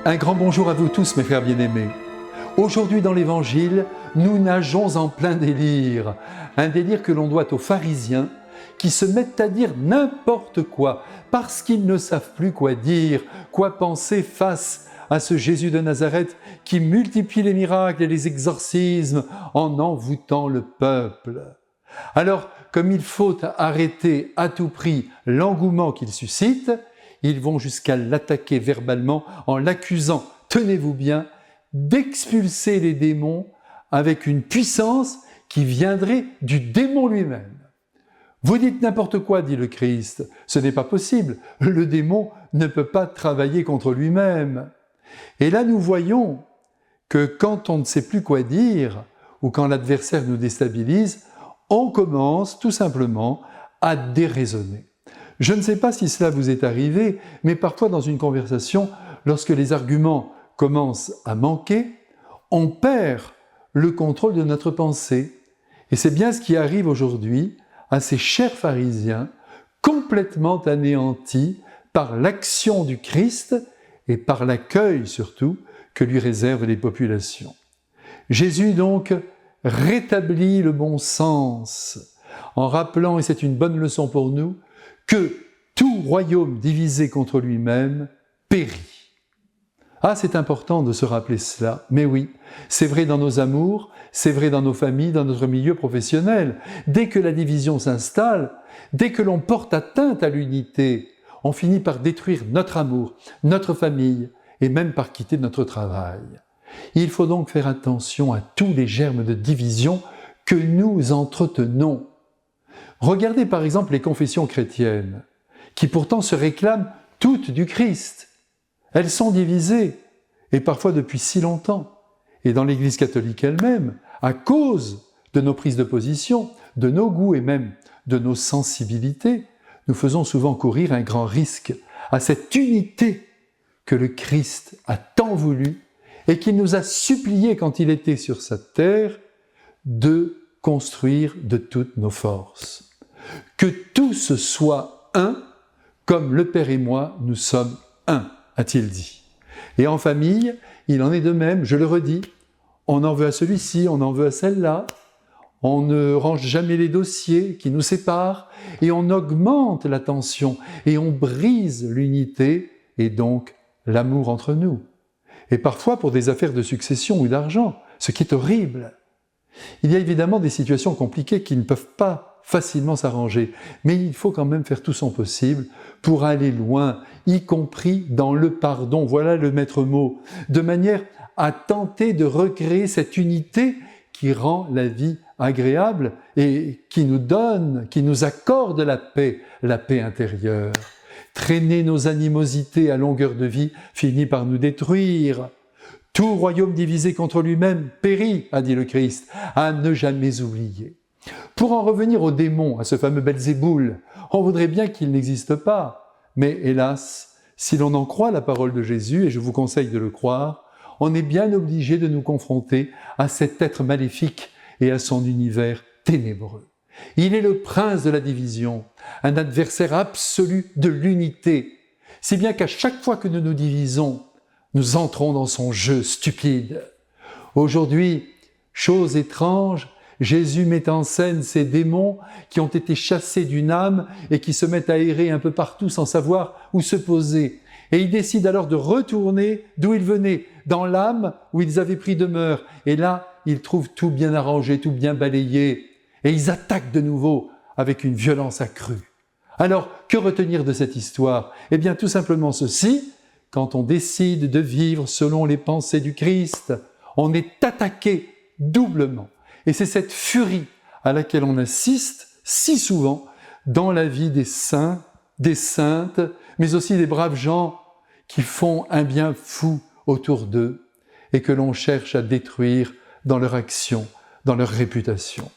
Un grand bonjour à vous tous, mes frères bien-aimés. Aujourd'hui dans l'Évangile, nous nageons en plein délire. Un délire que l'on doit aux pharisiens qui se mettent à dire n'importe quoi parce qu'ils ne savent plus quoi dire, quoi penser face à ce Jésus de Nazareth qui multiplie les miracles et les exorcismes en envoûtant le peuple. Alors, comme il faut arrêter à tout prix l'engouement qu'il suscite, ils vont jusqu'à l'attaquer verbalement en l'accusant, tenez-vous bien, d'expulser les démons avec une puissance qui viendrait du démon lui-même. Vous dites n'importe quoi, dit le Christ, ce n'est pas possible, le démon ne peut pas travailler contre lui-même. Et là nous voyons que quand on ne sait plus quoi dire, ou quand l'adversaire nous déstabilise, on commence tout simplement à déraisonner. Je ne sais pas si cela vous est arrivé, mais parfois dans une conversation, lorsque les arguments commencent à manquer, on perd le contrôle de notre pensée. Et c'est bien ce qui arrive aujourd'hui à ces chers pharisiens, complètement anéantis par l'action du Christ et par l'accueil surtout que lui réservent les populations. Jésus donc rétablit le bon sens en rappelant, et c'est une bonne leçon pour nous, que tout royaume divisé contre lui-même périt. Ah, c'est important de se rappeler cela, mais oui, c'est vrai dans nos amours, c'est vrai dans nos familles, dans notre milieu professionnel. Dès que la division s'installe, dès que l'on porte atteinte à l'unité, on finit par détruire notre amour, notre famille, et même par quitter notre travail. Il faut donc faire attention à tous les germes de division que nous entretenons. Regardez par exemple les confessions chrétiennes, qui pourtant se réclament toutes du Christ. Elles sont divisées, et parfois depuis si longtemps. Et dans l'Église catholique elle-même, à cause de nos prises de position, de nos goûts et même de nos sensibilités, nous faisons souvent courir un grand risque à cette unité que le Christ a tant voulu et qu'il nous a supplié quand il était sur sa terre de construire de toutes nos forces. Que tous soient un, comme le Père et moi, nous sommes un, a-t-il dit. Et en famille, il en est de même, je le redis, on en veut à celui-ci, on en veut à celle-là, on ne range jamais les dossiers qui nous séparent, et on augmente la tension, et on brise l'unité, et donc l'amour entre nous. Et parfois pour des affaires de succession ou d'argent, ce qui est horrible. Il y a évidemment des situations compliquées qui ne peuvent pas facilement s'arranger, mais il faut quand même faire tout son possible pour aller loin, y compris dans le pardon, voilà le maître mot, de manière à tenter de recréer cette unité qui rend la vie agréable et qui nous donne, qui nous accorde la paix intérieure. Traîner nos animosités à longueur de vie finit par nous détruire. Tout royaume divisé contre lui-même périt, a dit le Christ, à ne jamais oublier. Pour en revenir au démon, à ce fameux Belzéboul, on voudrait bien qu'il n'existe pas. Mais hélas, si l'on en croit la parole de Jésus, et je vous conseille de le croire, on est bien obligé de nous confronter à cet être maléfique et à son univers ténébreux. Il est le prince de la division, un adversaire absolu de l'unité, si bien qu'à chaque fois que nous nous divisons, nous entrons dans son jeu stupide. Aujourd'hui, chose étrange, Jésus met en scène ces démons qui ont été chassés d'une âme et qui se mettent à errer un peu partout sans savoir où se poser. Et ils décident alors de retourner d'où ils venaient, dans l'âme où ils avaient pris demeure. Et là, ils trouvent tout bien arrangé, tout bien balayé. Et ils attaquent de nouveau avec une violence accrue. Alors, que retenir de cette histoire? Eh bien, tout simplement ceci, quand on décide de vivre selon les pensées du Christ, on est attaqué doublement. Et c'est cette furie à laquelle on assiste si souvent dans la vie des saints, des saintes, mais aussi des braves gens qui font un bien fou autour d'eux et que l'on cherche à détruire dans leur action, dans leur réputation.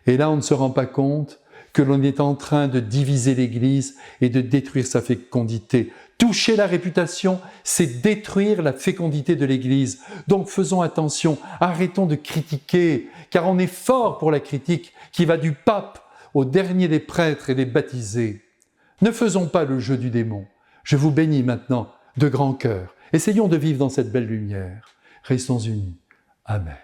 Et là, on ne se rend pas compte que l'on est en train de diviser l'Église et de détruire sa fécondité. Toucher la réputation, c'est détruire la fécondité de l'Église. Donc faisons attention, arrêtons de critiquer, car on est fort pour la critique qui va du pape au dernier des prêtres et des baptisés. Ne faisons pas le jeu du démon. Je vous bénis maintenant de grand cœur. Essayons de vivre dans cette belle lumière. Restons unis. Amen.